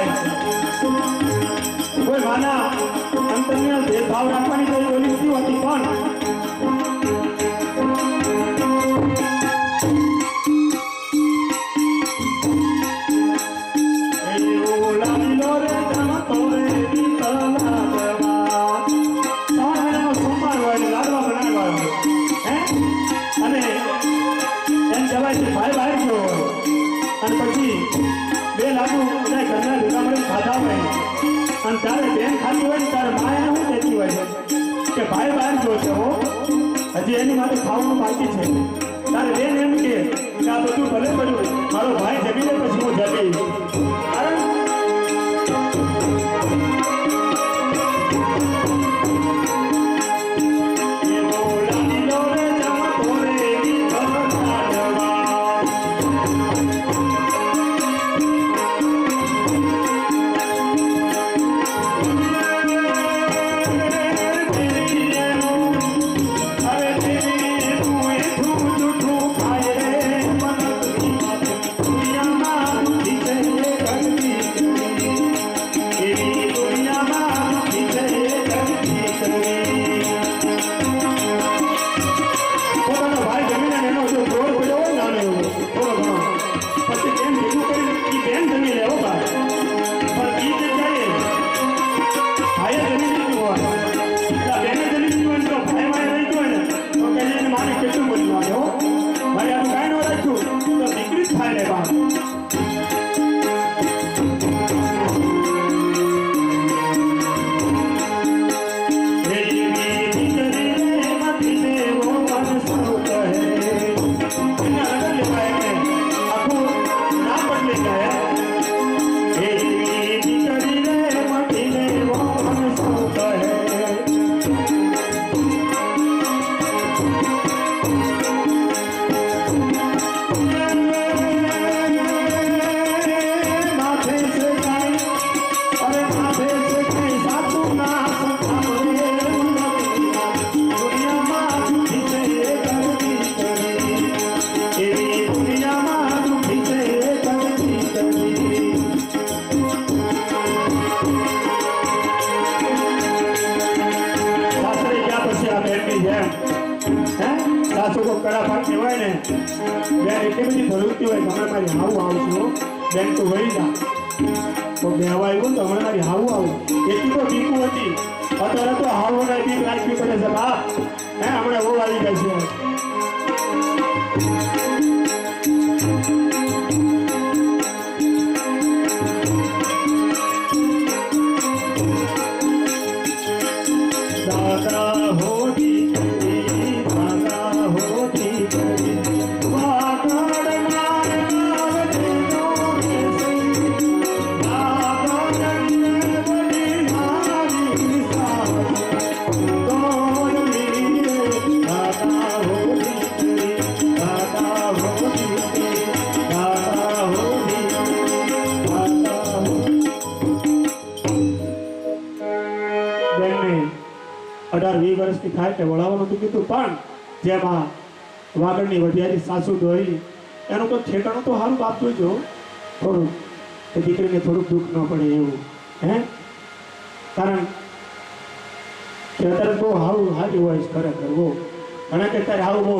થાય છે કોઈ માના અંતરને ભેદભાવ રાખવાની કોઈ ઓલી નથી હોતી પણ ભાઈ બહાર ગયો અને પછી બે લાડુ બધા ઘરના ભેગા મળી ખાધા હોય અને તારે બેન ખાતી હોય ને તારે મા એને શું કહેતી હોય છે કે ભાઈ બહાર ગયો છે હો હજી એની માટે ખાવાનું બાકી છે તારે બેન એમ કે આ બધું ભલે પડ્યું મારો ભાઈ જમી લે પછી હું જમીશ બેન તો વહી જા તો બેહવા આવ્યું તો હમણાં મારી હાવું આવું એટલી તો બીકું હતી અત્યારે તો હાવું ને બીક રાખવી પડે છે બાપ હમણાં બહુ આવી જાય છે દાદા હોતી વર્ષની થાય કે વળાવવાનું તો કીધું પણ જેમાં વાગડની વઢિયારી સાસુ દોરી એનું તો ઠેકાણું તો સારું આપતું જો થોડું એ દીકરીને થોડુંક દુઃખ ન પડે એવું કારણ કે અત્યારે બહુ હાવું હારી હોય ખરેખર બહુ ઘણા કે અત્યારે હાવું બહુ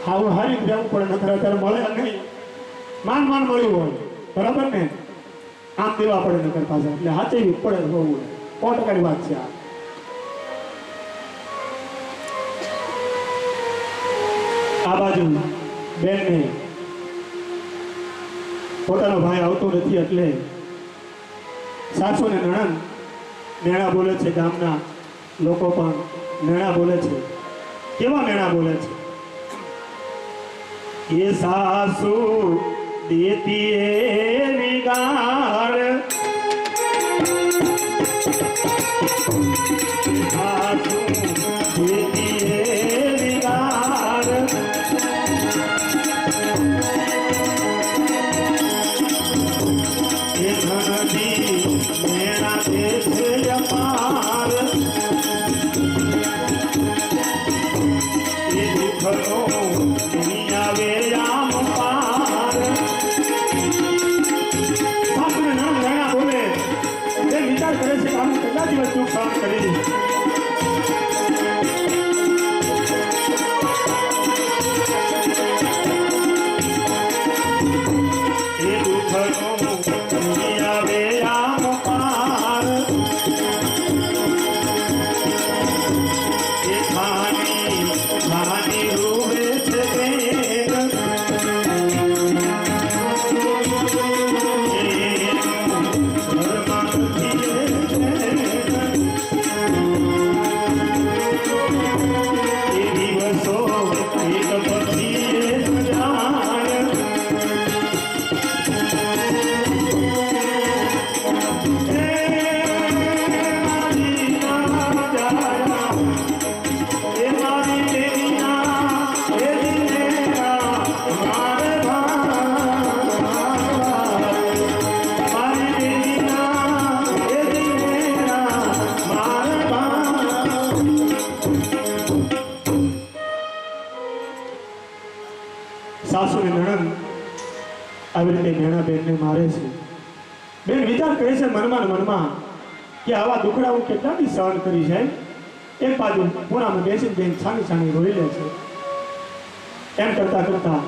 હાવું હારી જ રહેવું પડે નખર અત્યારે મળે નહીં માન મળ્યું હોય બરાબર ને આમ દેવા પડે નખર પાછા એટલે હાથે પડે બહુ 100% વાત છે આ બાજુ બેનને પોતાનો ભાઈ આવતો નથી એટલે સાસુ ને નણંદ મેણા બોલે છે ગામના લોકો પણ મેણા બોલે છે કેવા મેણા બોલે છે એ સાસુ દેતી એ વિગાર સાસુ દેતી એ વિગાર એ ધનદી મેણા દેશે અપાર એ દુઃખનો નહીં આવે આમ પાર સાસુને નામ આવી રીતે મેણા બેનને મારે છે. બેન વિચાર કરે છે મનમાં ને મનમાં કે આવા દુખડા હું કેટલાથી સહન કરી છે. એક બાજુ ખૂણામાં બેસીને બેન છાની છાની રોઈ લે છે. એમ કરતા કરતા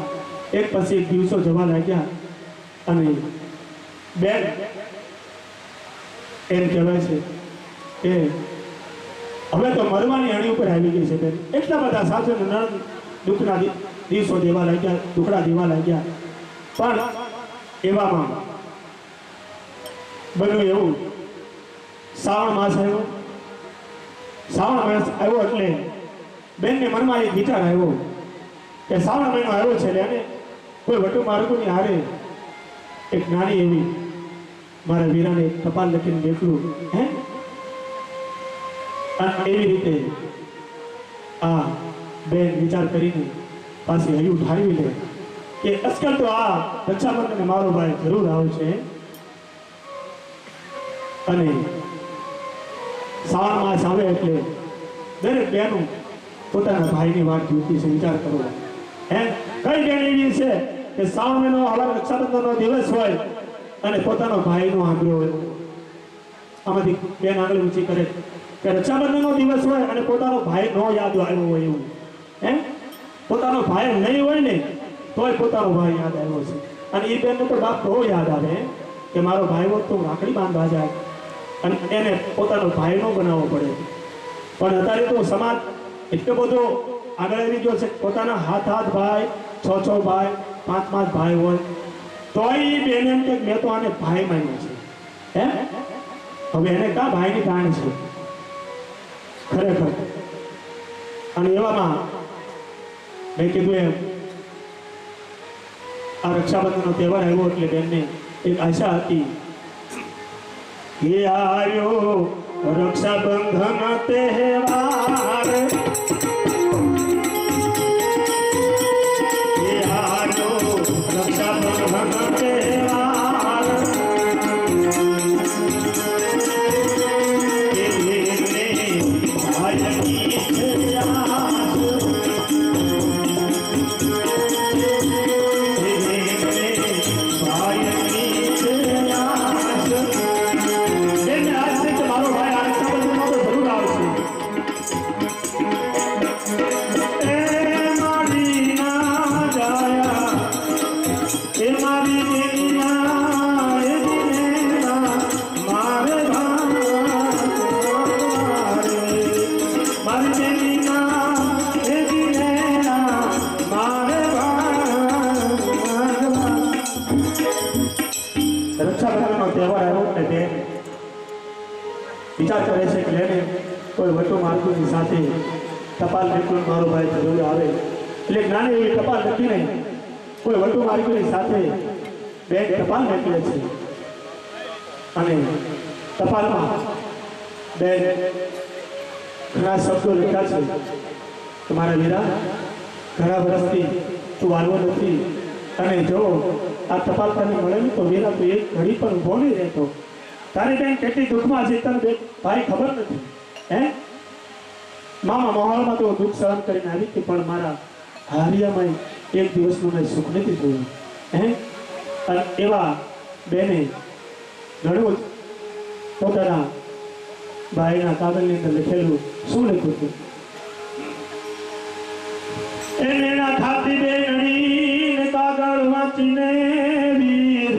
એક પછી એક દિવસો જવા લાગ્યા અને બેન એમ કહેવાય છે કે હવે તો મરવાની અણી ઉપર આવી ગઈ છે બેન. એટલા બધા સાસુ ને નણંદ દુઃખના દિવસો દેવા લાગ્યા, દુખડા દેવા લાગ્યા. પણ એવામાં બન્યું એવું, શ્રાવણ માસ આવ્યો. શ્રાવણ માસ આવ્યો એટલે બેનને મનમાં એક વિચાર આવ્યો કે શ્રાવણ મહિનો આવ્યો છે એટલે કોઈ વટુ માર્ગોની હારે એક નાની એવી મારા વીરાને ટપાલ લખીને બેઠું હે. અને એવી રીતે આ બેન વિચાર કરીને પાછી હૈયું ઠારવી લે કે આજકાલ તો આ રક્ષાબંધને મારો ભાઈ જરૂર આવશે. અને શ્રાવણ માસ આવે એટલે દરેક બહેનું પોતાના ભાઈની વાત જોતી છે. વિચાર કરો હે, કઈ બેન એવી છે કે શ્રાવણ મહિનો આવા રક્ષાબંધનનો દિવસ હોય અને પોતાનો ભાઈનો આગ્રહ હોય. આમાંથી બેન આગળ ઊંચી કરે કે રક્ષાબંધનનો દિવસ હોય અને પોતાનો ભાઈ નો યાદ આવ્યો હોય એવું હે. પોતાનો ભાઈ નહીં હોય ને તોય પોતાનો ભાઈ યાદ આવ્યો છે. અને એ બેનને તો બાપ બહુ યાદ આવે કે મારો ભાઈ હોત તો રાખડી બાંધવા જાય અને એને પોતાનો ભાઈ નો બનાવવો પડે. પણ અત્યારે તો સમાજ એટલો બધો આગળ આવી ગયો છે. પોતાના હાથ ભાઈ, છ ભાઈ, પાંચ ભાઈ હોય તોય એ બેન એમ કે મેં તો આને ભાઈ માન્યો છે હે. હવે એને કા ભાઈની તાણ છે ખરેખર. અને એવામાં મેં કીધું એમ આ રક્ષાબંધનનો તહેવાર આવ્યો એટલે બેનને એક આશા હતી કે આવ્યો રક્ષાબંધન તહેવાર, રક્ષાબંધન તહેવાર વિચાર કરે છે કે લેને કોઈ વટો માર્ગોની સાથે ટપાલ મોકલું મારો ભાઈ જરૂર આવે. એટલે નાની એવી ટપાલ લખીને કોઈ વટો માર્ગોની સાથે બે ટપાલ મોકલે છે. અને ટપાલમાં બે ઘણા શબ્દો લખ્યા છે કે મારા વીરા ઘણા વર્ષથી તું વાળવો નથી અને જો આ ટપાલ તને મળે ને તો વીરા તું એક ઘડી પણ ઊભો નહીં રહેતો. તારી બેન કેટલી દુઃખમાં છે તને ભાઈ ખબર નથી હે. મામા મોહાલમાં તો દુઃખ સહન કરીને આવી હતી પણ મારા હારિયામાં એક દિવસનું મેં સુખ નથી જોયું હે. અને એવા બેને ઘણું પોતાના ભાઈના કાગળની અંદર લખેલું શું લખ્યું હતું એને ના ખાતી બેનડી કાગળ વાંચીને વીર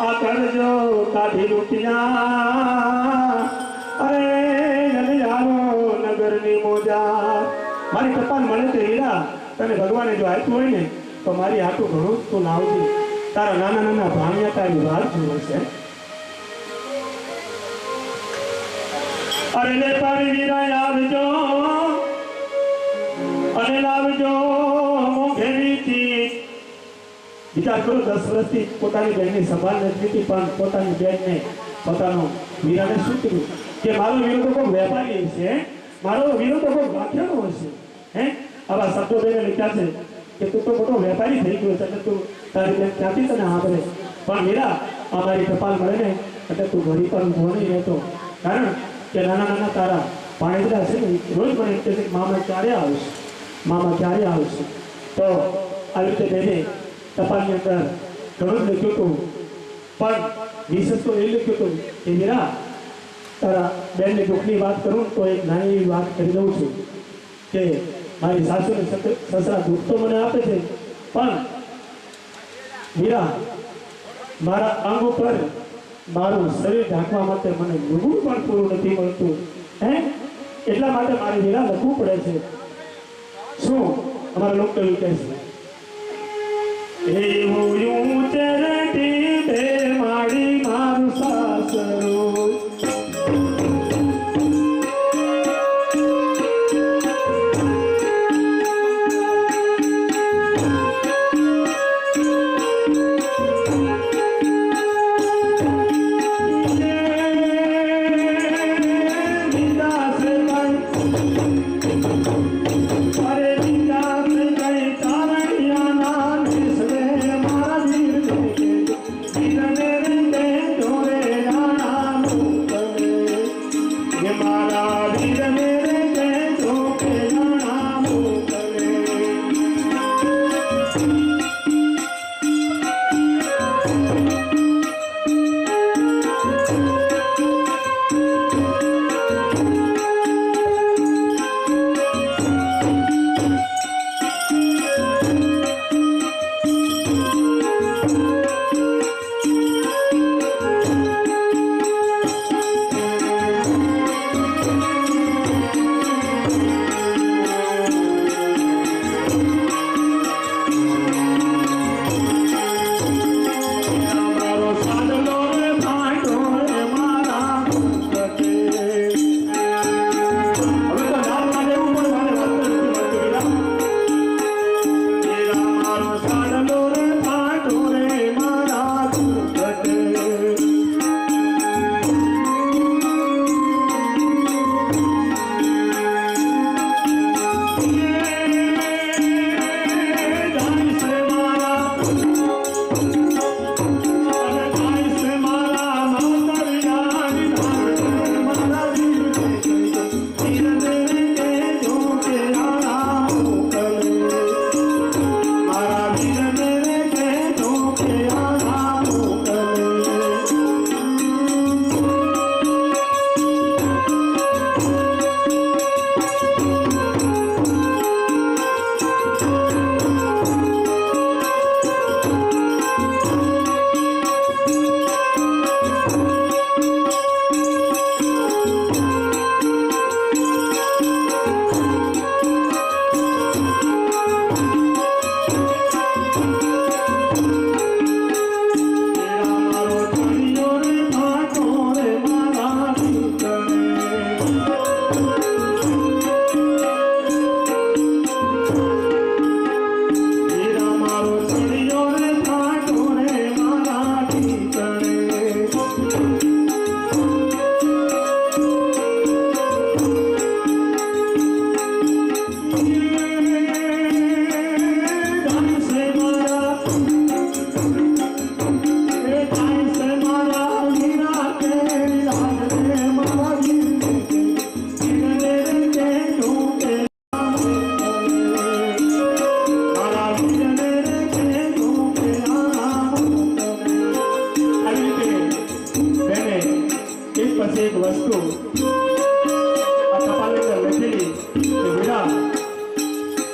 આ કરજો કાઢી રૂપિયા અરે જલિયારો નગરની મોજા. મારી ટપાલ મળે તો હીરા તને ભગવાને જો આપ્યું હોય ને તો મારી આટલું ઘણું તું લાવજે. તારા નાના નાના ભાણિયા તારી વાત જોવે છે. અરે લે તારી વીરા આવજો અને લાવજો મોઘેરીથી. વિચાર કરો 10 વર્ષથી પોતાની બહેનની સંભાળ નથી લીધી પણ પોતાની બહેનને પોતાનો વીરાને શું કીધું કે મારો વીરો તો કોઈ વેપારી છે, મારો વીરો તો કોઈ વાક્યનો હશે હે. આવા શબ્દો બેને લખ્યા છે કે તું તો મોટો વેપારી થઈ ગયો છે એટલે તું તારી બેન ક્યાંથી તને સાંભળે. પણ વીરા અમારી ટપાલ મળે ને એટલે તું ઘડી પર ઊભો નહીં રહેતો. કારણ કે નાના નાના તારા પાણીદરા છે ને રોજ મને એમ કહે છે મામા ક્યારે આવશે, મામા ક્યારે આવશે. તો આવી રીતે બેને ટપાલની અંદર ઘણું જ લખ્યું હતું, પણ વિશેષ તો એ લખ્યું હતું કે મીરા, તારા બેનની દુઃખની વાત કરું તો એક નાની એવી વાત કરી દઉં છું કે મારી સાસુને સસરા દુઃખ તો મને આપે છે, પણ મીરા, મારા અંગ ઉપર મારું શરીર ઢાંકવા માટે મને લુગડું પણ પૂરું નથી મળતું, હે એટલા માટે મારી મીરા લખવું પડે છે. શું અમારા લોકો એવું કહે છે, એવું ચરટી બે માડી મારું સાસરું,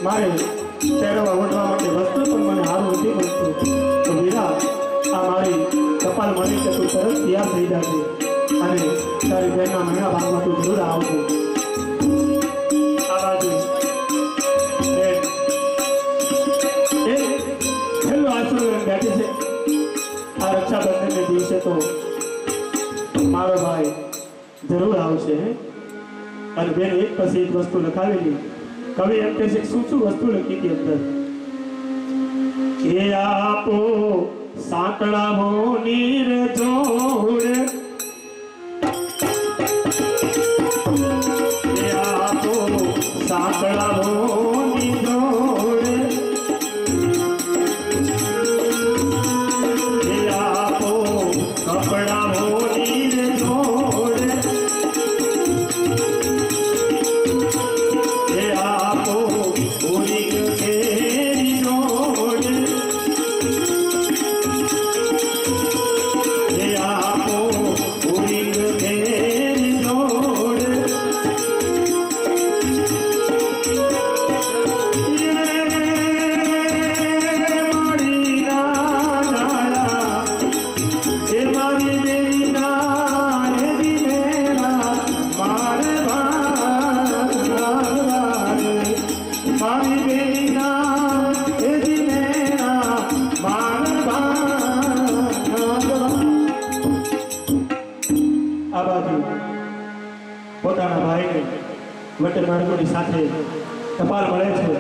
મારે પહેરવા ઓઢવા માટે વસ્ત્ર પણ મને સારું નથી મળતું, તો વીરા આ મારી કપાલ મળી કે તું તરત તૈયાર થઈ જશે અને તારી બહેનના મહિના ભાગમાં તું જરૂર આવજો. આ બાજુ છેલ્લું આશીર્વાદ બેઠી છે. આ રક્ષાબંધનને દિવસે તો મારો ભાઈ જરૂર આવશે અને બેન એક પછી એક વસ્તુ લખાવેલી. કવિ એમ કહે છે શું શું વસ્તુ લખી હતી અંદર કે આપો સાંકળા મોની રે જોડે, કે આપો સાંકળા મોની જોડે, કે આપો કપડા મોની રે જોડે, કે આપો ઉડી કેરી જોડે, મારી બેનના એ દિનેના બાણ આ બાજુ પોતાના ભાઈને વટે માર્ગોની સાથે ટપાલ મળે છે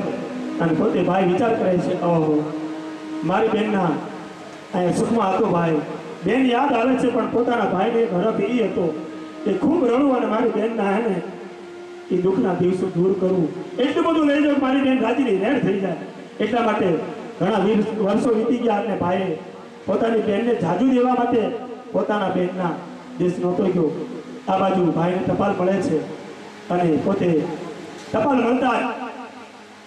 અને પોતે ભાઈ વિચાર કરે છે ઓહો મારી બેનના અહીંયા સુખમાં હતો ભાઈ બેન યાદ આવે છે પણ પોતાના ભાઈને હરખ એ હતો કે ખૂબ રડું અને મારી બેનના હે ને એ દુઃખના દિવસો દૂર કરવું એટલું બધું લઈ જાઉં મારી બેન રાજીની રેડ થઈ જાય એટલા માટે ઘણા વર્ષો વીતી ગયા અને ભાઈએ પોતાની બેનને જાજુ દેવા માટે પોતાના બેનના દેશ નહોતો ગયો આ બાજુ ભાઈને ટપાલ મળે છે અને પોતે ટપાલ મળતા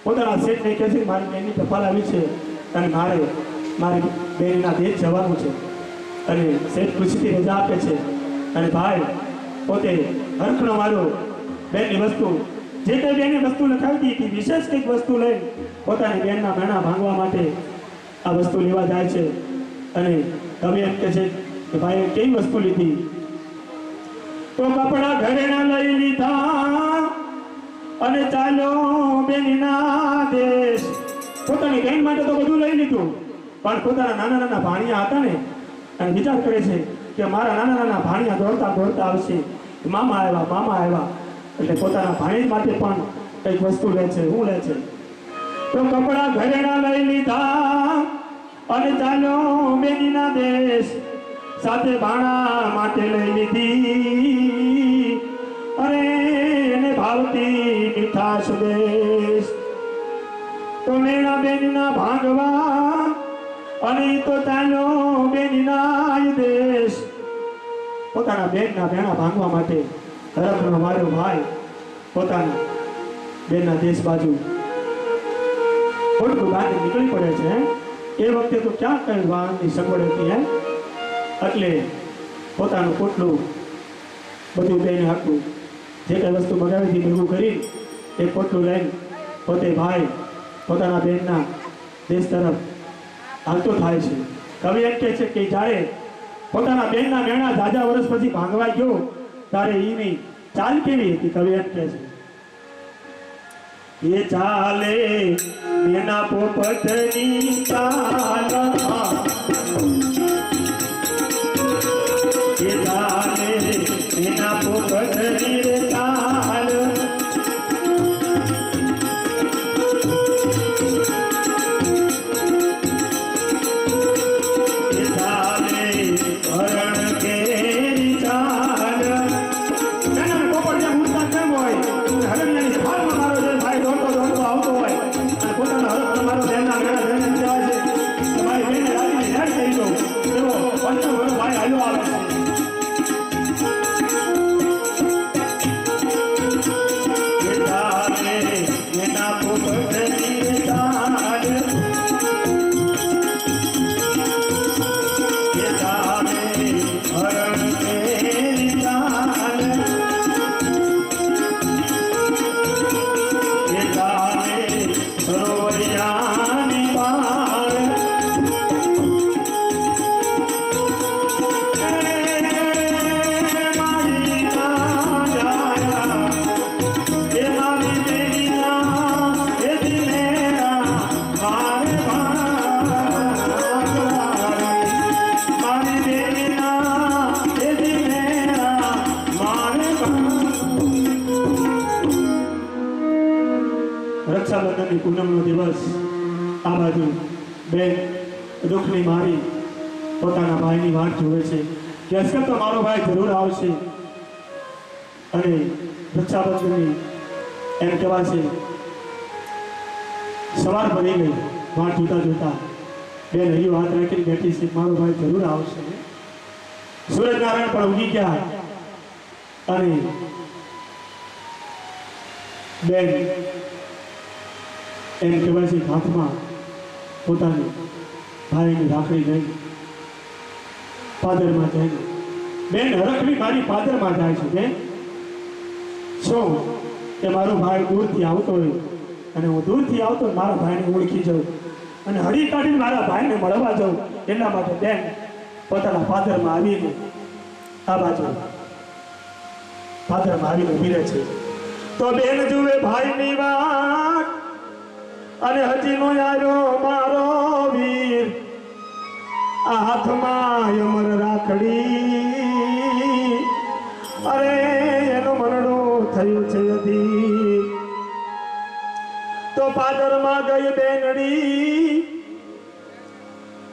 પોતાના શેઠને કહે છે મારી બેનની ટપાલ આવી છે અને મારે મારી બેનના દેશ જવાનું છે અને શેઠ ખુશીથી રજા આપે છે અને ભાઈ પોતે હરખનો મારો બેનની વસ્તુ જે કંઈ બેનની વસ્તુ લખાવી હતી વિશેષ કંઈક વસ્તુ લઈ પોતાની બેનના મેણા ભાંગવા માટે આ વસ્તુ લેવા જાય છે અને કવિ એમ કહે છે કે ભાઈ કેવી વસ્તુ લીધી તો કપડા ઘરેણા લઈ લીધા અને ચાલો બેનના દેશ પોતાની બેન માટે તો બધું લઈ લીધું પણ પોતાના નાના નાના ભાણિયા હતા ને અને વિચાર કરે છે કે મારા નાના નાના ભાણિયા દોડતા દોડતા આવશે મામા આવ્યા એટલે પોતાના ભાણેજ માટે પણ કંઈક વસ્તુ લે છે શું લે છે તો કપડા ઘરેણા લઈ લીધા અને ચાલો બેનીના દેશ સાથે ભાણા માટે લઈ લીધી અરે એને ભાવતી મીઠાશ દેશ તો મેણા બેનના ભાગવા અને તો ચાલો બેનના દેશ પોતાના બેનના ભેણા ભાંગવા માટે હરખનો મારો ભાઈ પોતાના બેનના દેશ બાજુ પોટલું બાંધી નીકળી પડે છે એ વખતે તો ક્યાં કઈ વાહનની સગવડ હતી એટલે પોતાનું પોટલું બધું બેને હતું જે કઈ વસ્તુ મગાવી હતી ભેગું કરી એ પોટલું લઈને પોતે ભાઈ પોતાના બેનના દેશ તરફ હાલતો થાય છે કવિ એમ કહે છે કે જ્યારે પોતાના બેનના મેણા જાજા વર્ષ પછી ભાંગવા ગયો ત્યારે એની ચાલ કેવી હતી કવિ એમ કહે છે એ ચાલે બેના પોપટની ચાલ એ ચાલે બેના પોપટની ચાલ રક્ષાબંધનની પૂનમનો દિવસ આ બાજુ બેન દુઃખની મારી પોતાના ભાઈની વાટ જોવે છે કે અસકર તો મારો ભાઈ જરૂર આવશે અને રક્ષાબંધનની એમ કહેવાશે સવાર બની ગઈ વાટ જોતા જોતા બેન હૈયું હાથ રાખીને બેઠી છે મારો ભાઈ જરૂર આવશે સૂર્યનારાયણ પણ ઉગી ગયા અને બેન એમ કહેવાય છે હાથમાં પોતાની ભાઈની રાખડી લઈ પાદરમાં જઈને બેન હરખની મારી પાદરમાં જાય છે બેન શું કે મારો ભાઈ દૂરથી આવતો હોય અને હું દૂરથી આવતો મારા ભાઈને ઓળખી જાઉં અને હળી કાઢીને મારા ભાઈને મળવા જાઉં એટલા માટે બેન પોતાના પાદરમાં આવીને આ બાજુ પાદરમાં આવીને ઊભી રહે છે તો બેન જુએ ભાઈની વાત અને હજી નો આવ્યો મારો વીર આ હાથમાં અમર રાખડી અરે એનું મરણું થયું છે અધી તો પાદરમાં ગઈ બેનડી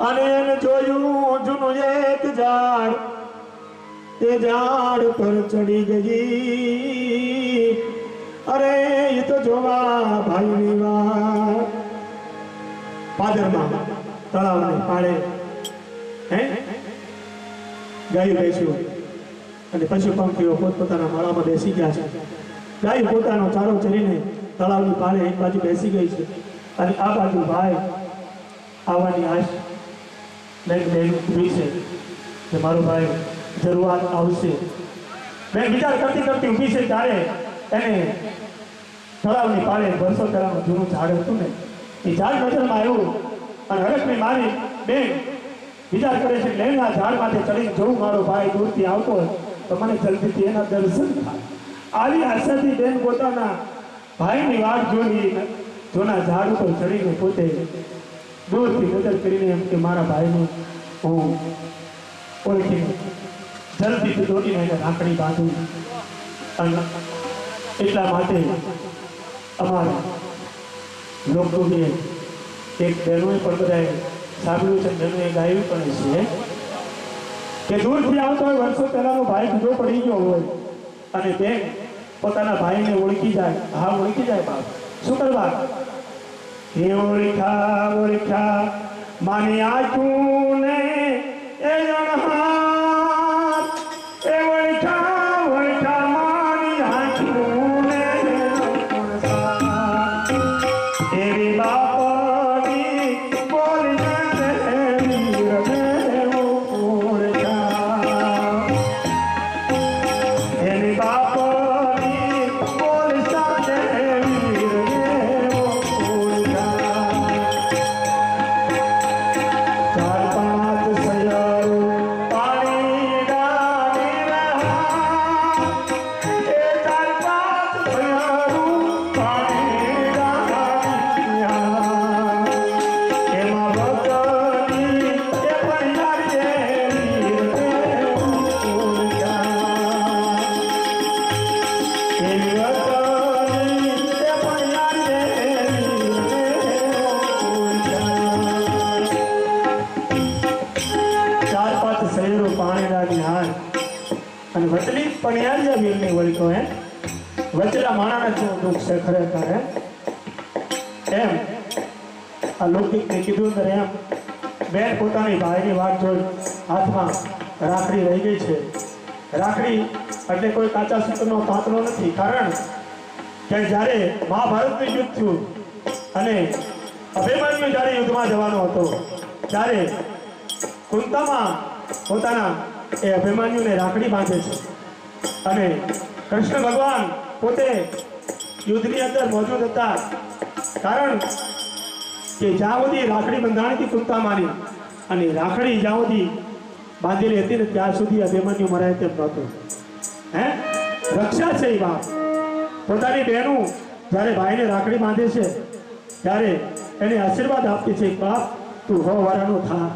અને એને જોયું જૂનું એક ઝાડ તે ઝાડ પર ચડી ગઈ અરે એ તો જોવા ભાઈની વાત પાદરમાં તળાવને પાડે હે ગાયું બેસ્યું અને પશુ પંખીઓ પોતપોતાના માળામાં બેસી ગયા છે ગાય પોતાનો ચારો ચરીને તળાવની પાળે એક બાજુ બેસી ગઈ છે અને આ બાજુ ભાઈ આવવાની આશ બેન ઊભી છે કે મારો ભાઈ જરૂરિયાત આવશે બેન વિચાર કરતી કરતી ઊભી છે ત્યારે એને તળાવની પાળે વર્ષો પહેલાનું જૂનું ઝાડ હતું ને એ ઝાડ નજરમાં આવ્યું અને હરખની મારી બેન વિચાર કરે છે કે આ ઝાડ માથે ચડીને જોઉં મારો ભાઈ દૂરથી આવતો હોય તો મને જલ્દીથી એના દર્શન થાય આવી આશાથી બેન પોતાના ભાઈની વાટ જોઈ જોના ઝાડ ઉપર ચડીને પોતે દૂરથી નજર કરીને એમ કે મારા ભાઈને હું ઓળખીને જલ્દીથી દોડીને એને રાખડી બાંધું અને એટલા માટે અમારા લોકોએ એક બહેનોએ પણ બધાએ સાંભળ્યું છે બહેનોએ ગાયું પણ છે કે દૂરથી આવતો હોય વર્ષો પહેલાનો ભાઈ જુદો પડી ગયો હોય અને બેન પોતાના ભાઈને ઓળખી જાય હા ઓળખી જાય બાપ શું કરવા એ ઓળખા માની આચું ને એ જણહાર એ ઓળખા માની આચું ને એવી બાપની બોલી એની બાપની બોલી સાથે અને વચલી પણિયારિયા વીરની વળતો હે વચલા માણાના જો દુઃખ છે ખરેખર હે એમ આ લૌકિકને કીધું ત્યારે એમ બેન પોતાની ભાઈની વાત જોઈ હાથમાં રાખડી રહી ગઈ છે રાખડી એટલે કોઈ કાચા સૂતરનો પાતળો નથી કારણ કે જ્યારે મહાભારતનું યુદ્ધ થયું અને અભિમન્યુ જ્યારે યુદ્ધમાં જવાનો હતો ત્યારે કુંતામાં પોતાના એ અભિમન્યુને રાખડી બાંધે છે અને કૃષ્ણ ભગવાન પોતે યુદ્ધની અંદર મોજૂદ હતા કારણ કે જ્યાં સુધી રાખડી બંધાણી હતી કુંતામાની અને રાખડી જ્યાં સુધી બાંધેલી હતી ને ત્યાં સુધી અભિમન્યુ મરાય તેમ નહોતું હે રક્ષા છે એ વાત પોતાની બહેનું જ્યારે ભાઈને રાખડી બાંધે છે ત્યારે એને આશીર્વાદ આપતી છે બાપ તું હો વાળાનું થા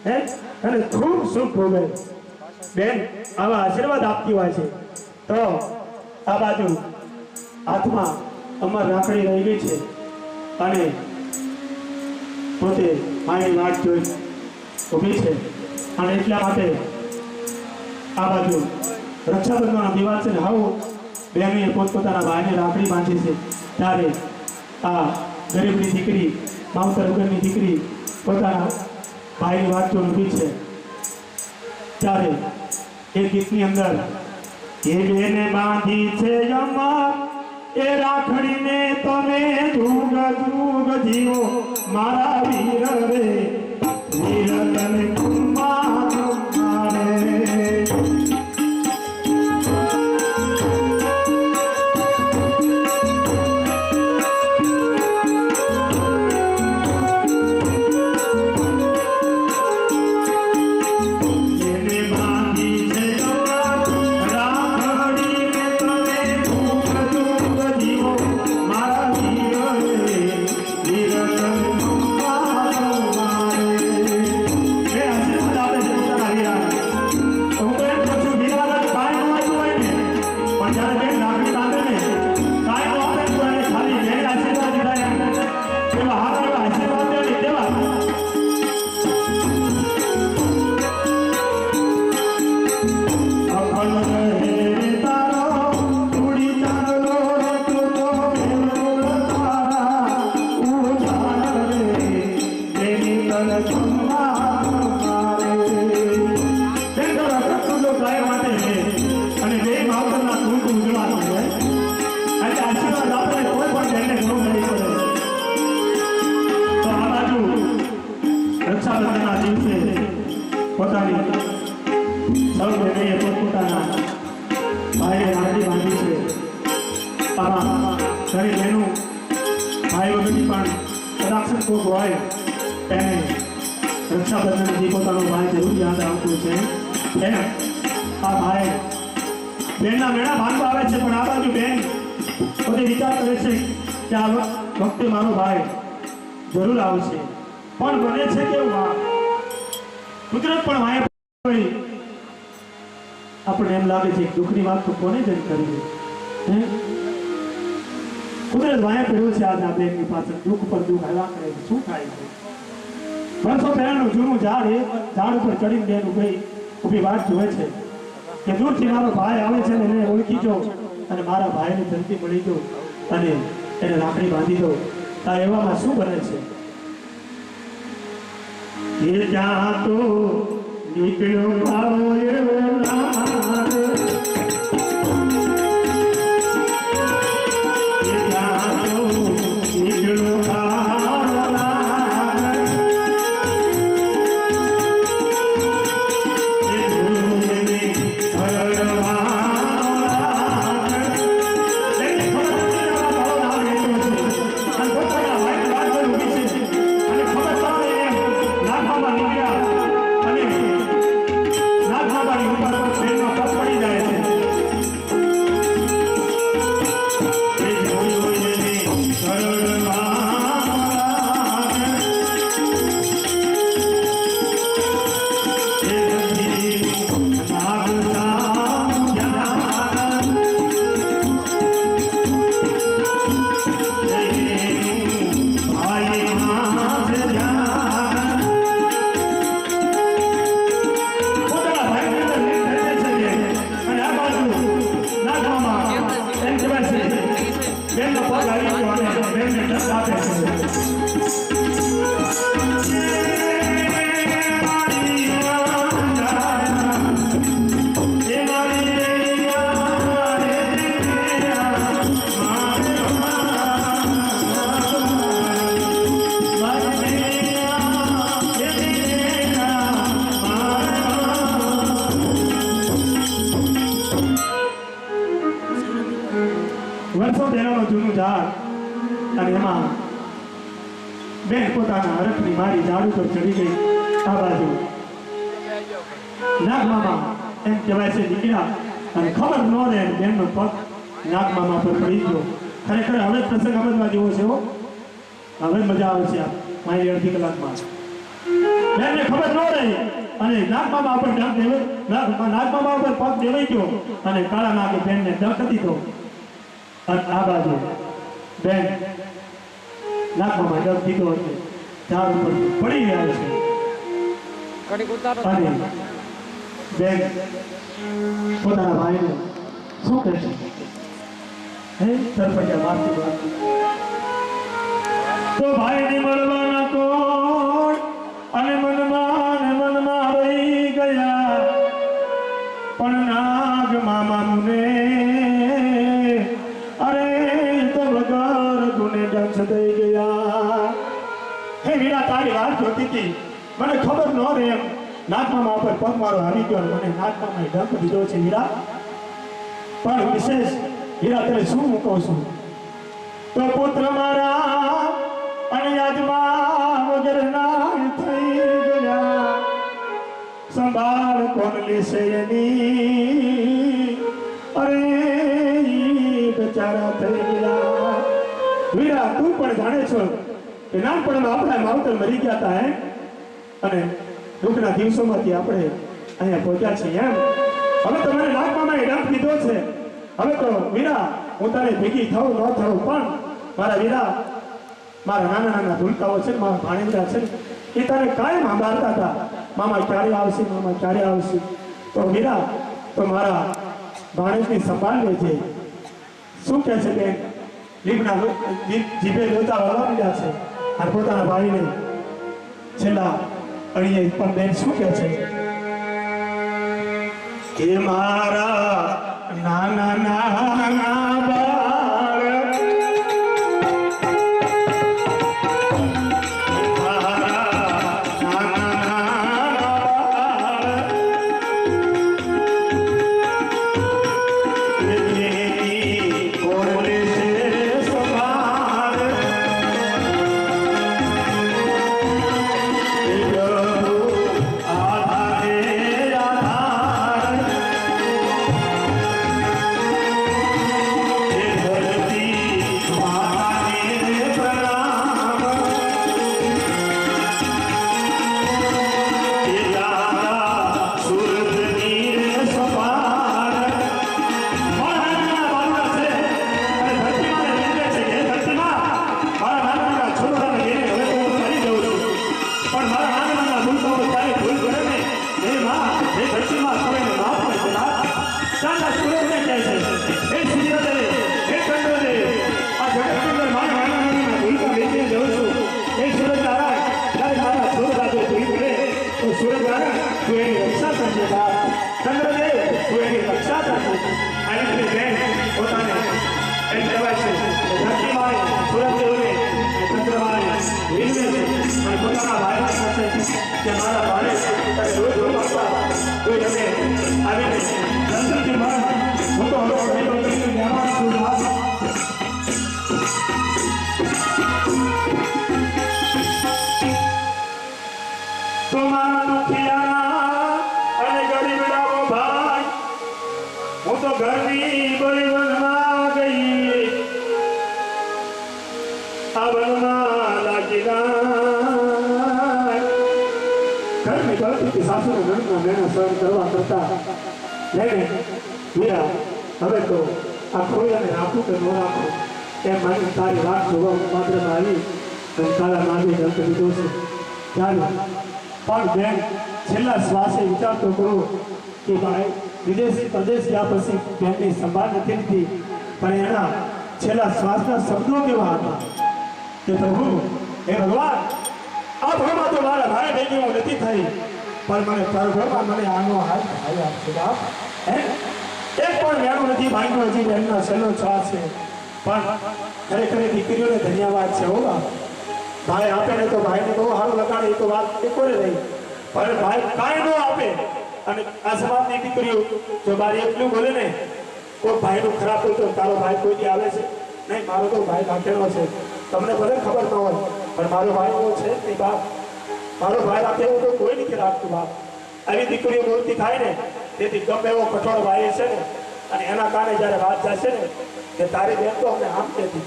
હે અને ખૂબ સુખ ભોગવે બેન આવા આશીર્વાદ આપતી હોય છે તો આ બાજુ હાથમાં અમર રાખડી રહી ગઈ છે અને પોતે મારી વાટ જોઈ ઊભી છે અને એટલા માટે આ બાજુ રક્ષાબંધનનો દિવસ છે ને આવું બહેનોએ પોતપોતાના ભાઈને રાખડી બાંધી છે ત્યારે આ ગરીબની દીકરી માવતર વગરની દીકરી પોતાના ભાઈની વાત જોઈ ઊભી છે ત્યારે એ ગીતની અંદર એ બેને બાંધી છે અમર એ રાખડીને તમે જુગ જુગ જીવો મારા વીર રે વીર તને Mira આમાં ઘણી બહેનું ભાઈ વગરની પણ કદાચ કોક હોય તેને રક્ષાબંધન જે પોતાનો ભાઈ જરૂર યાદ આવતું છે એમ આ ભાઈ બેનના મેળા બાંધવા આવે છે પણ આ બાજુ બેન પોતે વિચાર કરે છે કે આ વખતે મારો ભાઈ જરૂર આવશે પણ બને છે કે કુદરત પણ ભાઈ આપણને એમ લાગે છે દુઃખની વાત તો કોને જ કરી હે કુદરત વાયા કર્યું છે આજના બેનની પાછળ દુઃખ પર દુઃખ આવ્યા કરે શું થાય છે વર્ષો પહેલાનું જૂનું ઝાડ એ ઝાડ ઉપર ચડીને બેન ઊભી વાત જોવે છે કે દૂરથી મારો ભાઈ આવે છે ને એને ઓળખી જો અને મારા ભાઈને જલ્દી મળી દો અને એને રાખડી બાંધી દો આ એવામાં શું બને છે એ જ્યાં તો નીકળ્યો મારો એવો નાદ એ જ્યાં તો નીકળ્યો મારો નાદ એ ભૂલને હરવા વર્ષો પહેલાનું જૂનું ઝાડ અને એમાં બેન પોતાના હરખની મારી ઝાડ ઉપર ચડી ગઈ આ બાજુ નાગમામા એમ કહેવાય છે દીકરા અને ખબર ન રહે બેનનો પગ નાગમામા પર પડી ગયો ખરેખર હવે પ્રસંગ સમજવા જેવો છે હવે મજા આવે છે મારી અડધી કલાકમાં બેનને ખબર ન રહી અને નાગમામા ઉપર નાગમામા ઉપર પગ દેવાઈ ગયો અને કાળા નાગે બેનને દખ દીધો અને આ બાજુ બેન નાગમામા દખ દીધો એટલે ઝાડ ઉપર પડી રહ્યા છે અને બેન પોતાના ભાઈને શું કહેશે હે સરપંચા મારતી વાત તો ભાઈને મળવાના કોણ અને મનમાં રહી ગયા પણ નાગ મામા મુને અરે તો વગર ગુને ડંસ થઈ ગયા હે વીરા તારી વાત જોતી હતી મને ખબર ન રહે એમ નાગમામા ઉપર પગ મારો આવી ગયો મને નાગમામાએ ડંક દીધો છે વીરા પણ વિશેષ વીરા તને શું હું કહું છું તો પુત્ર મારા અને યાદમાં વગર ના થઈ ગયા સંભાળ કોણ લેશે એની અરે બચારા થઈ ગયા વીરા તું પણ જાણે છો કે નાનપણમાં આપણા માવતર મરી ગયા હતા હે અને દુઃખના દિવસોમાંથી આપણે અહીંયા પહોંચ્યા છીએ એમ હવે તો મને નાગમામાએ ડંખ દીધો છે હવે તો વીરા હું તારે ભેગી થવું ન થવું પણ મારા વીરા મારા નાના નાના ભૂલકાઓ છે મારા ભાણેજરા છે એ તને કાયમ સાંભળતા હતા મામા ક્યારે આવશે મામા ક્યારે આવશે તો વીરા તો મારા ભાણેજની સંભાળ લેજે શું કહે છે બેન લીમના જીભે લોચા વળવા મળ્યા છે અને પોતાના ભાઈને છેલ્લા અણીએ પણ બેન શું કહે છે કે મારા નાના નાના બાળ કોણ છે કે મારા ભારે રોજ રોજ કોઈ તમે આવીને જલ્દીથી મારા હું તો હવે પહેલો કરીને મહેમાન છું તો મારા દુખિયાના અને ગરીબડાઓ ભાઈ હું તો ઘરની બળવનમાં ગઈ આ વનમાં લાગીના ઘરની ગળતી સાસુને ઘરના મહેનત સહન કરવા કરતા લઈને મીરા હવે તો આ ખોઈ અને રાખું કે ન રાખું એમ માની તારી વાત જોવા પાત્રમાં આવી અને તારા માનવી દર્દ લીધો છે ત્યારે પણ બેન છેલ્લા શ્વાસે વિચારતો કરો કે ભાઈ વિદેશી પ્રદેશ ગયા પછી બેનની સંભાળ નથી લીધી પણ એના છેલ્લા શ્વાસના શબ્દો કેવા હતા કે પ્રભુ હે ભગવાન આ ભગવાન તો મારા ભાઈ ભેગી હું નથી થઈ પણ મને ભગવાન મને આનો હાથ ભાઈ આપશે બાપ હે એક પણ મેળો નથી ભાઈનો હજી બેનનો છેલ્લો શ્વાસ છે પણ ખરેખર દીકરીઓને ધન્યવાદ છે હો બાપ ભાઈ આપે ને તો ભાઈને બહુ સારું લગાડે એ તો વાત કોઈ નહીં પણ ભાઈ કાંઈ ન આપે અને આ સમાજની દીકરીઓ જો મારી એટલું બોલે ને કોઈ ભાઈનું ખરાબ હોય તો તારો ભાઈ કોઈ આવે છે નહીં મારો તો ભાઈ રાખેલો છે તમને ભલે ખબર ન હોય પણ મારો ભાઈ એવો છે નહીં બાપ મારો ભાઈ રાખેલો તો કોઈ નથી રાખતું બાપ આવી દીકરીઓ બોલતી થાય ને તેથી ગમે એવો કઠોળ ભાઈ છે ને અને એના કારણે જ્યારે વાત જશે ને કે તારી બેન તો અમને આમ કહેતી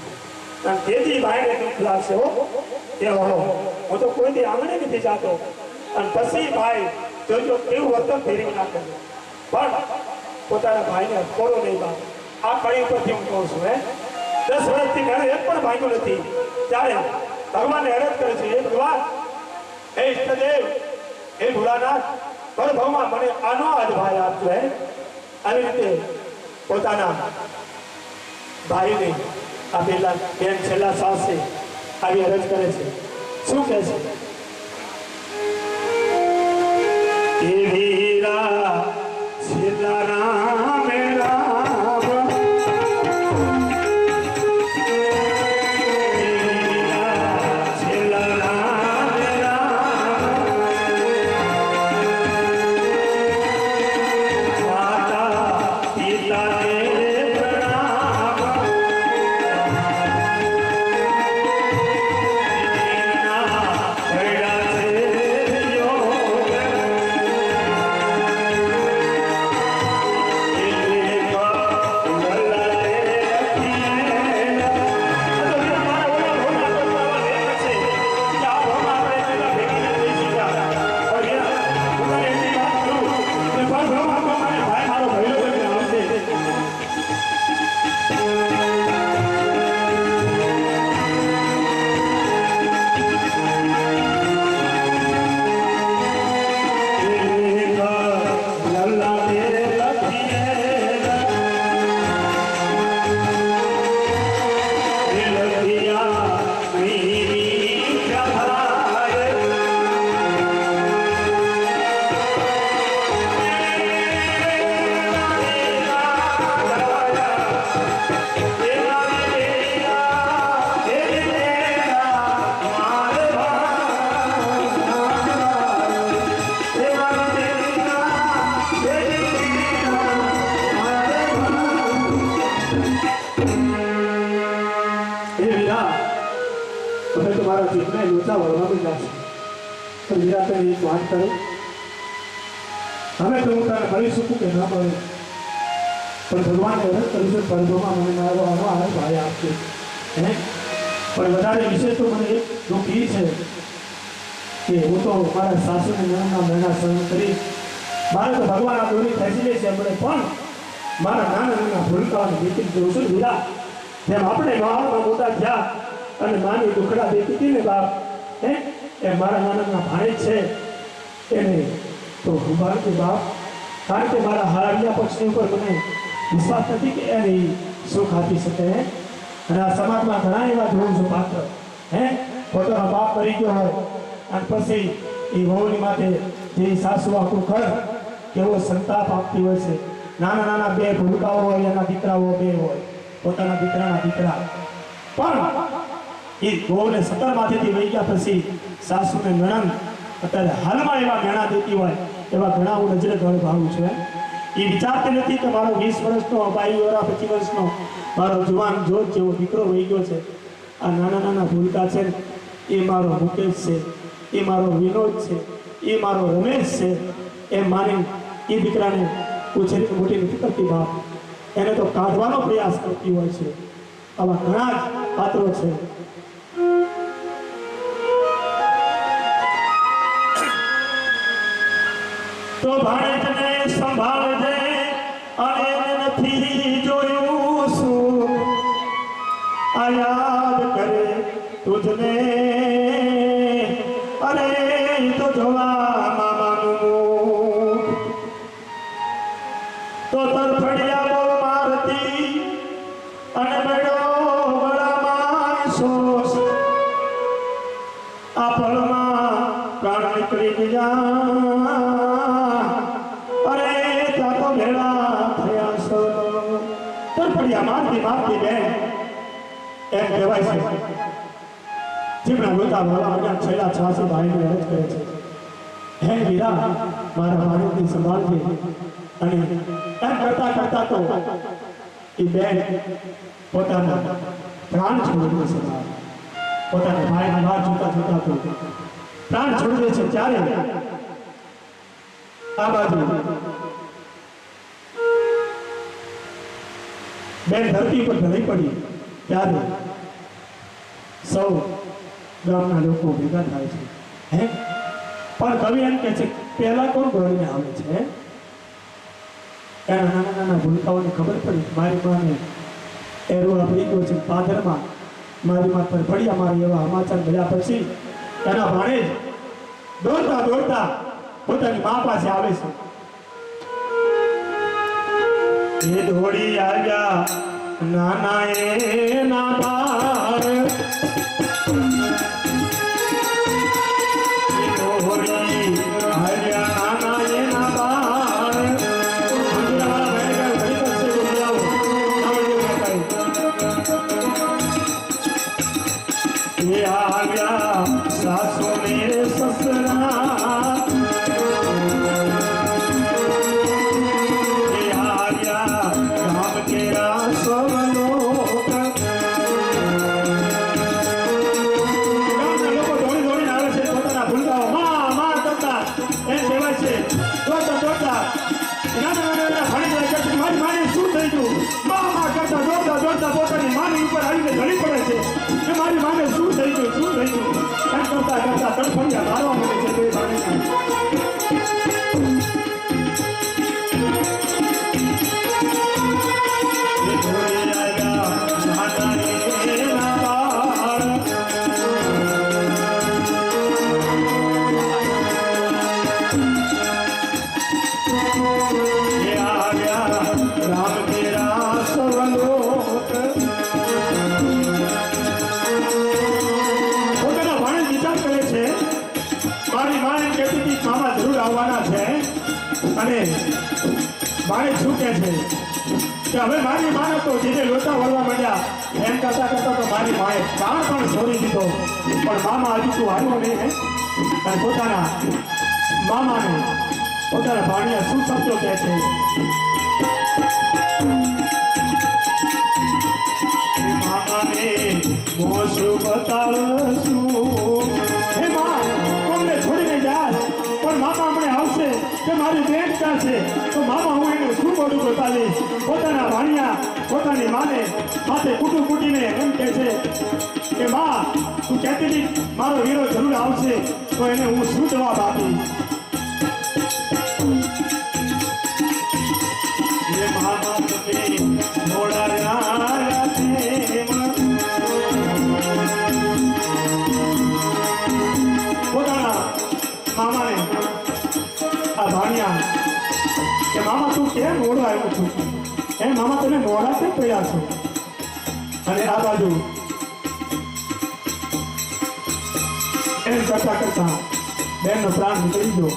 અને તેથી ભાઈને દુઃખ લાગશે હો કે હું તો કોઈ દી આંગણે નથી જાતો અને પછી ભાઈ જોજો કેવું વર્તન ફેરવી નાખે પણ પોતાના ભાઈને અટકોડો નહીં બાપ આ કડી ઉપરથી હું કહું છું 10 વર્ષથી મેળે એક પણ ભાઈનું નથી ત્યારે ભગવાનને અરજ કરે છે હે ભગવાન હે ઈષ્ટદેવ હે ભોળાનાથ પરભવમાં મને આનો આજ ભાઈ આપજો હે આવી રીતે પોતાના ભાઈને આપેલા બેન છેલ્લા સાસે આવી અરજ કરે છે શું કહે છે એ વીરા છેલ્લા રામ રામ છેલ્લા રામ રામ માતા પિતા વાત કરો હવે તો હું તારે મળી શકું કે ના મળે પણ ભગવાન અરજ કરીશું પરભવમાં મને મારો આનો ભાઈ આપશે હે પણ વધારે વિશેષ તો મને એક દુઃખ એ છે કે હું તો મારા સાસુને નાના મહિના સહન કરી મારે તો ભગવાન આ દોરી ખેંચી લે છે મને પણ મારા નાના નાના ભૂલકાઓને દીકરી જોઉં છું વીરા જેમ આપણે માહોલમાં મોટા થયા અને માની દુખડા દેતી હતી ને બાપ હે એ મારા નાના ભાઈ છે એને તો સંભાળ કે બાપ કારણ કે મારા હારિયા પક્ષની ઉપર મને વિશ્વાસ નથી કે એને સુખ આપી શકે અને આ સમાજમાં ઘણા એવા જોઉં છું પાત્ર હે પોતાનો બાપ મરી ગયો હોય અને પછી એ વહુની માટે જે સાસુ આખું ઘર કેવો સંતાપ આપતી હોય છે નાના નાના બે ભૂલકાઓ હોય એના દીકરાઓ બે હોય પોતાના દીકરાના દીકરા પણ એ વહુને 17 માથેથી વહી ગયા પછી સાસુને નણંદ અત્યારે હાલમાં એવા ઘણા દેતી હોય એવા ઘણા હું નજરે ગળ ભાવું છું એ વિચારતી નથી કે મારો 20 વર્ષનો 22 વર્ષ 25 વર્ષનો મારો જુવાન જોત જેવો દીકરો વહી ગયો છે આ નાના નાના ભૂલકા છે એ મારો મુકેશ છે એ મારો વિનોદ છે એ મારો રમેશ છે એ મારી એ દીકરાને ઉછેરી મોટી નથી કરતી બાપ એને તો કાઢવાનો પ્રયાસ કરતી હોય છે આવા ઘણા જ પાત્રો છે તો ભાણેજને સંભાળજે અને નથી જોયું શું આ યાદ કરે તુજને અરે તો જોવા મામાનું મુખ તો તરફડિયા બોલ મારતી અને બેડો ગળામાં સોસ આ પળમાં પ્રાણ નીકળી ગયા અરે ત્યાં તો ભેળા થયા છો તરફડિયા મારતી મારતી બેન એમ કહેવાય છે જેમના લોતા વાળા બધા છેલ્લા 86 ભાઈને અરજ કરે છે હે વીરા મારા ભારતની સંભાળજે અને એમ કરતા કરતા તો એ બેન પોતાના પ્રાણ છોડી દે છે પોતાના ભાઈના વાત જોતા જોતા તો પ્રાણ છોડી દે છે ત્યારે આ બાજુ બેન ધરતી પર ઢળી પડી ત્યારે સૌ ગામના લોકો ભેગા થાય છે હે પણ કવિ એમ કહે છે પહેલા કોણ દોડીને આવે છે એના નાના નાના ભૂલકાઓને ખબર પડી મારી માને એરો આપણી ગયો છે પાદરમાં મારી માં પર પડ્યા મારી એવા સમાચાર મળ્યા પછી એના ભાણે દોડતા દોડતા પોતાની મા પાસે આવે છે એ દોડી આવ્યા નાના એના બાર सासू मेरे ससुरा राम तेरा स्वलोक લોકો દોડી દોડીને આવે છે પોતાના ભૂલકાઓ માં માં કરતા એમ કહેવાય છે દોડતા દોડતા મારી માને શું થઈ ગયું માં કરતા દોડતા દોડતા પોતાની માની ઉપર આવીને ઢળી પડે છે કે મારી માને શું થઈ ગયું શું થઈ ગયું એમ કરતા કરતા તડફડિયા મારવા મળે છે તે માને અને મારે શું કહે છે કે હવે મારી માને તો જેને લોટા વળવા માંડ્યા એમ કરતા કરતા તો મારી માએ પ્રાણ પણ છોડી દીધો પણ મામા હજુ તું આવ્યો નહીં હે અને પોતાના મામાને પોતાના ભાણિયા શું શબ્દો કહે છે મામાને હું શું બતાવશું હે મા તમને છોડીને જાય પણ મામા મને આવશે કે મારી બેન ક્યાં છે તો મામા હું એને શું બોલું બતાવીશ પોતાના ભાણિયા પોતાની માને માથે કૂટું કૂટીને એમ કહે છે કે મા તું કહેતી હતી મારો વીરો જરૂર આવશે તો એને હું શું જવાબ આપીશ એ મામા તમે મોડાયા પોતાના મામાને આ ભાણિયા કે મામા તું કેમ મોડો આવ્યો છું એ મામા તમે મોડા કેમ પડ્યા છો અને આ બાજુ એમ કરતા કરતા બેનનો પ્રાણ નીકળી ગયો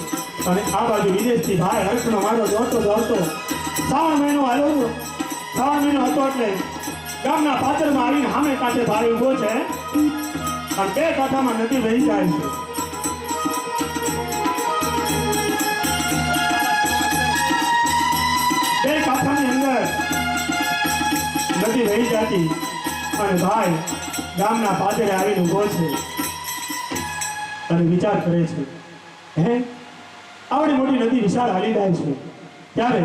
અને આ બાજુ વિદેશથી ભાઈ હર્ષનો મારો દોડતો દોડતો શ્રાવણ મહિનો આવ્યો હતો શ્રાવણ મહિનો હતો એટલે ગામના પાદરમાં આવીને સામે કાંઠે ભાઈ ઊભો છે અને બે કાંઠામાં નદી વહી જાય છે નદી વહી જતી અને ભાઈ ગામના પાદરે આવીને ઊભો છે અને વિચાર કરે છે, હે આવડી મોટી નદી વિશાળ હાલી જાય છે, ત્યારે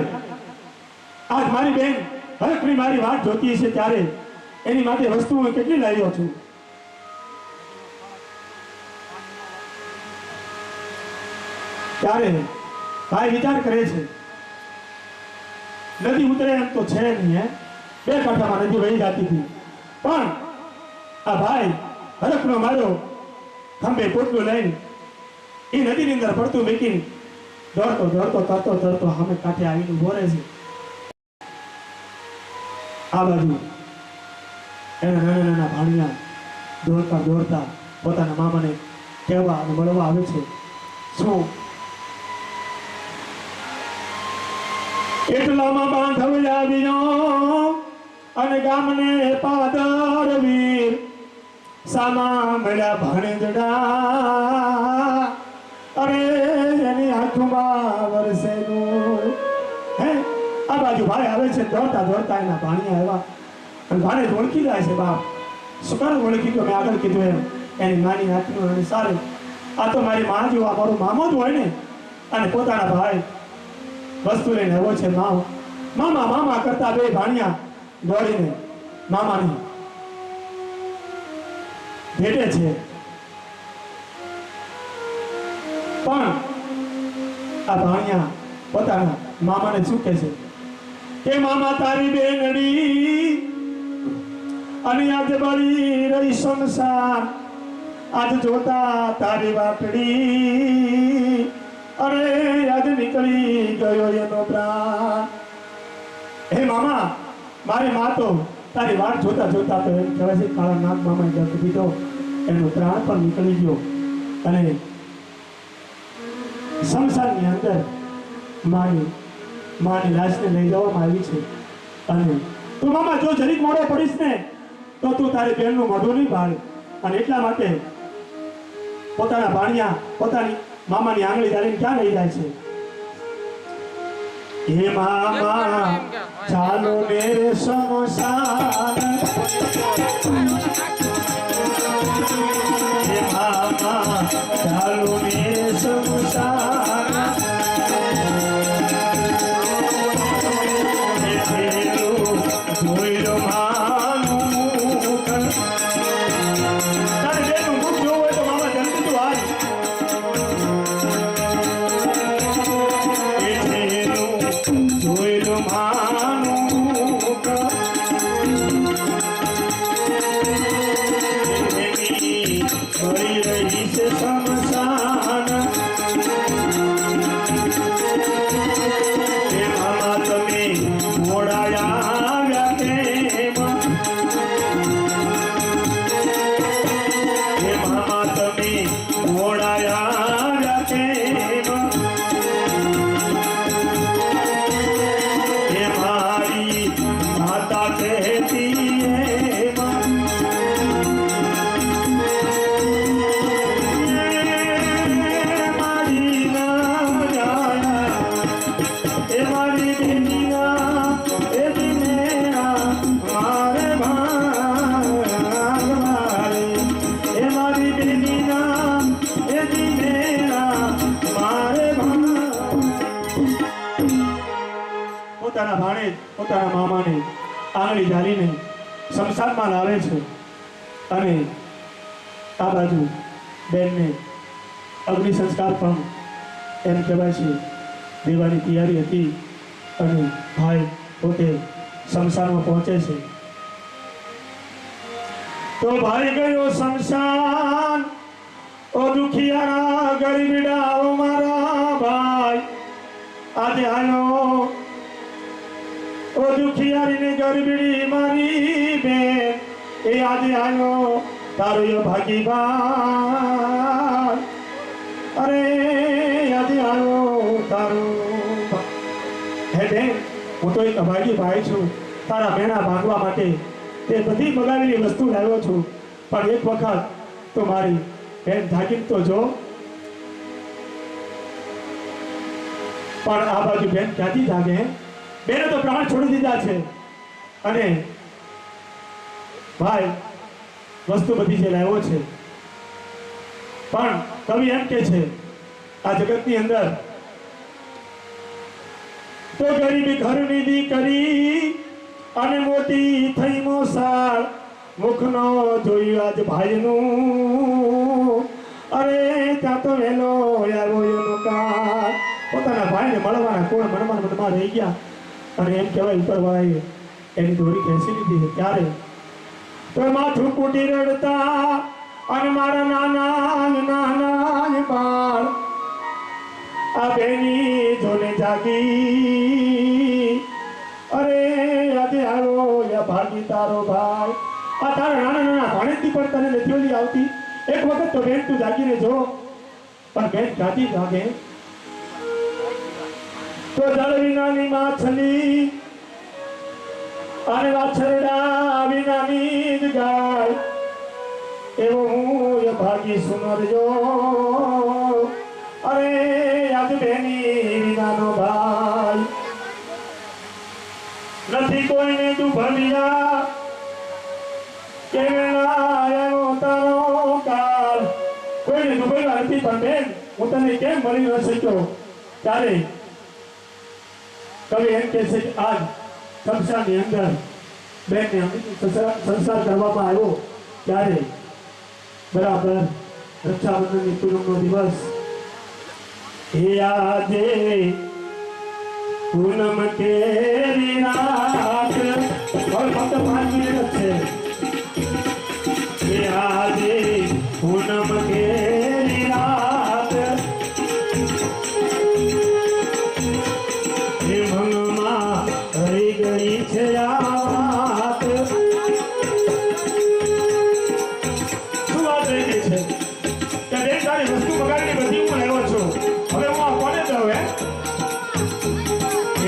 આજ મારી બેન હરખની મારી વાત જોતી છે, ત્યારે એની માટે વસ્તુ હું કેટલી લાવ્યો છું. ત્યારે ભાઈ વિચાર કરે છે, નદી ઉતરે એમ તો છે નહીં, બે કાંઠામાં નદી વહી જતી હતી, પણ આ ભાઈ હરખનો મારો ખંભે પોટલું લઈને એ નદીની અંદર પડતું મૂકીને દોડતો દોડતો તરતો તરતો સામે કાંઠે આવીને ઉભો રહે છે. આ બાજુ એના નાના નાના ભાણિયા દોડતા દોડતા પોતાના મામાને કહેવા અને મળવા આવે છે. શું એટલામાં બાંધવ આવ્યો અને ગામને પાદર વીર સામા મળ્યા ભાણેજડા, અરે એની આંખમાં વરસે નૂર. હે આ બાજુ ભાઈ આવે છે દોડતા દોડતા એના ભાણિયા આવ્યા અને ભાણેજ ઓળખી જાય છે. બાપ શું કારણ ઓળખી ગયો? મેં આગળ કીધું એમ એની નાની નાતનું અને સારું આ તો મારી માં જેવો મારો મામો જ હોય ને. અને પોતાના ભાઈ વસ્તુ લઈને આવ્યો છે. મામા મામા કરતા બે ભાણિયા દોડીને મામાની ભેટે છે, પણ આ ભાણિયા પોતાના મામાને શું કહે છે કે મામા તારી બેનડી અને આજ બળી રહી શમશાન, આજ જોતા તારી વાટડી, અરે આજ નીકળી ગયો એનો પ્રાણ. હે મામા મારી માં તો તારી વાત જોતા જોતા તો એમ કહેવાય છે કાળા નાગ મામાએ દર્દ દીધો, એનો પ્રાણ પણ નીકળી ગયો અને શમશાનની અંદર માની લાશને લઈ જવામાં આવી છે. અને તું મામા જો જરીક મોડો પડીશ ને તો તું તારી બેનનું મોઢું નહીં ભાળે. અને એટલા માટે પોતાના ભાણિયા પોતાની મામાની આંગળી ધારીને ક્યાં લઈ જાય છે? હે મામા ચાલો ને શમશાન, હે મામા ચાલો ને શમશાન, જોઈ લો માનું મુખ. તારે બેનું મુખ જોવું હોય તો મામા જલ્દી તું આવ. જોઈ લો માનું મુખ, ભરી રહી છે શમશાન. હે મામા તમે મોડાયા કેમ? હે મામા તમે મોડાયા કેમ? હે મારી માતા કહેતી એમ, મારી ના જાયા એ મારી બેનીના એ દિનેના મારે મારે એ મારી બેનીના એ દિનેના મારે પોતાના ભાણે પોતાના મામાને આંગળી ઝાલીને શમશાનમાં લાવે છે. અને આ બાજુ બેનને અગ્નિ સંસ્કાર પણ એમ કહેવાય છે દેવાની તૈયારી હતી. અને ભાઈ પોતે શમશાનમાં પહોંચે છે. તો ભાઈ ગયો શમશાન, ઓ દુખિયારા ગરીબડા ઓ મારા ભાઈ આજે આવ્યો. ઓ દુખિયારીને ગરીબડી મારી બેન એ આજે આવ્યો તારો એ ભાગી ભાઈ, અરે આજે આવ્યો તારો. હે બેન હું તો એક અભાગી ભાઈ છું, તારા મેણા ભાગવા માટે તે બધી મગાવેલી વસ્તુ લાવ્યો છું, પણ એક વખત તો મારી બેન જાગીને તો જો. પણ આ બાજુ બેન ક્યાંથી જાગે? બેને તો પ્રાણ છોડી દીધા છે અને ભાઈ વસ્તુ બધી જે લાવ્યો છે, પણ કવિ એમ કે છે આ જગતની અંદર તો ગરીબી ઘરની દીકરી અને મોટી થઈ મોસાળ મુખનો જોયું આજ ભાઈનું, અરે ત્યાં તો વેલો આવ્યો એનો કાળ. પોતાના ભાઈને મળવાના કોણ મનમાં રહી ગયા અને એમ કહેવાય ઉપરવાળાએ એની દોરી ખેંચી લીધી છે. ત્યારે તો માથું કૂટી રડતા અને મારા નાના બાળ આ બેની જોને જાગી, અરે આજે આવ્યો યા ભાગી તારો ભાઈ. આ તારા નાના ભાણેજથી પણ તને નથી ઓલી આવતી. એક વખત તો બેન તું જાગીને જો, પણ બેન જાગી જાગે તો જળવી નાની માછલી અને વાછરડા વિનાની જ ગાય, એવો હું ભાગી સુનરજો, અરે યાદ બેની વિનાનો ભાઈ. નથી કોઈને દુભલિયા કે એવો તારો કાળ, કોઈને દુભલિયા નથી, પણ બેન હું તને કેમ મળી ન શક્યો. ત્યારે કવિ એમ કહે છે કે આજ સંસારની અંદર બેનને સંસાર કરવામાં આવ્યો. ત્યારે બરાબર રક્ષાબંધનની પૂનમનો દિવસ, એ આજે પૂનમ કેરી રાત, ફક્ત 5 મિનિટ છે. એ આજે પૂનમ કેરી રાત, એ મનમાં રહી ગઈ છે આ વાત. શું વાત રહી ગઈ છે કે બેન તારી વસ્તુ બગાડીને બધી હું લેવો છું, હવે હું આ કોને દઉં?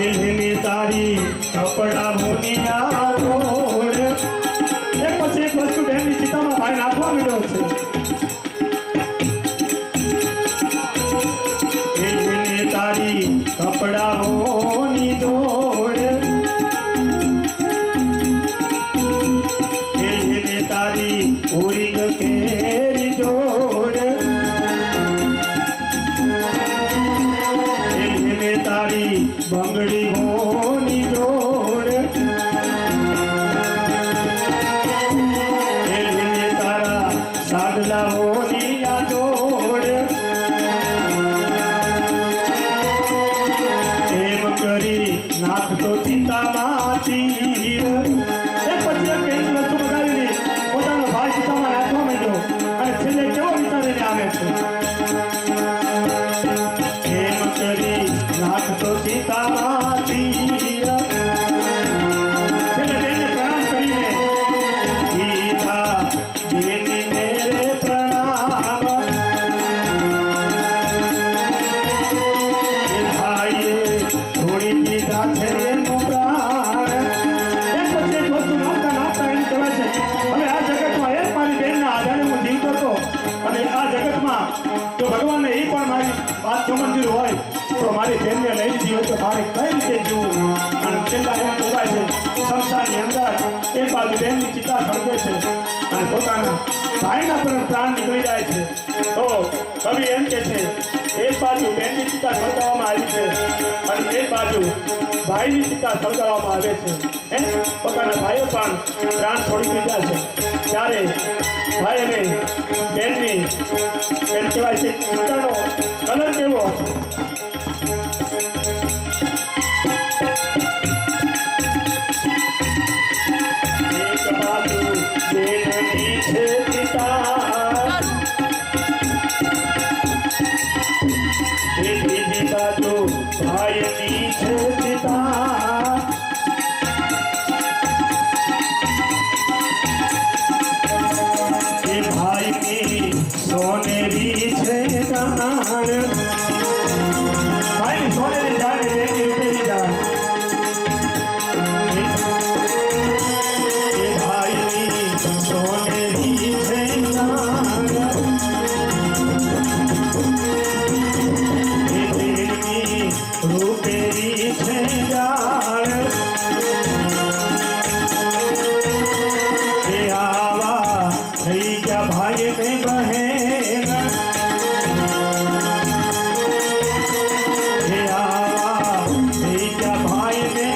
એને તારી કપડા મોનિયા રોડ, એક પછી એક વસ્તુ બેનની ચિતામાં ભાઈ નાખવા મળ્યો છે. એને તારી કપડા મોની દોડ, એને તારી ઉરી કેરી જોડ, એને તારી બંગડી હોની જોડ, એને તારા સાગલા હોની આ જોડ. એમ કરી નાખતો ચિંતામાં તીર, એક પછી એક એની વસ્તુ બગાડીને પોતાનો ભાઈ ચિંતામાં નાખવા માંડ્યો અને છેલ્લે કેવો વિચારીને આવે છે. એમ કરી નાખતો ચિંતામાં તીર, છેલ્લે બેનને પ્રણામ કરીને ગીતા બેની મેરે પ્રણામ. એ ભાઈએ થોડી દીધા છે એનો પ્રાણ. એક પછી એક વસ્તુ નાખતા એમ કહેવાય છે હવે આ જગતમાં એક મારી બેનના આધારે હું જીવતો હતો, અને આ જગતમાં જો ભગવાનને એ પણ મારી વાત સમજવી હોય તો મારી બેનને લઈ લીધી હોય તો મારે કઈ રીતે જીવવું. અને છેલ્લા એમ કહેવાય છે સંસારની અંદર એક બાજુ બેનની ચિતા સળગે છે અને પોતાના ભાઈના પર પ્રાણ નીકળી જાય છે. તો કવિ એમ કે છે એક બાજુ બેનની ચિતા સળગાવવામાં આવી છે અને એક બાજુ ભાઈની ચિતા સળગાવવામાં આવે છે. પોતાના ભાઈઓ પણ પ્રાણ છોડી દીધા છે. ત્યારે ભાઈ અને બેનની એમ કહેવાય છે ચિતાનો કલર કેવો હતો. એક બાજુ બેનની છે ચિતા, બીજી બાજુ ભાઈની છે ચિતા. એ ભાઈની સોનેરી છે જાણ, ભાઈની સોનેરી જાણે બેની ઉતરી જાય. એ ભાઈની સોનેરી છે જાણ, એ બેની રૂપેરી છે જાણ. એ ભાઈ ને બહેન હે આવા થઈ ગયા ભાઈ ને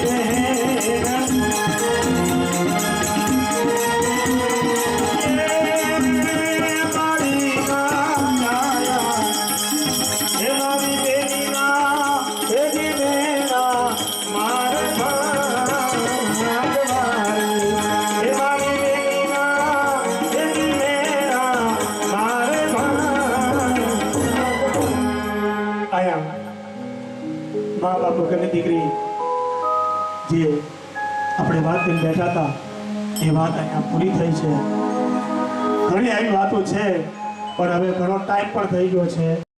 મા બાપ વગરની દીકરી જે આપણે વાત કરીને બેઠા હતા એ વાત અહીંયા પૂરી થઈ છે. ઘણી આવી વાતો છે પણ હવે ઘણો ટાઈમ પણ થઈ ગયો છે.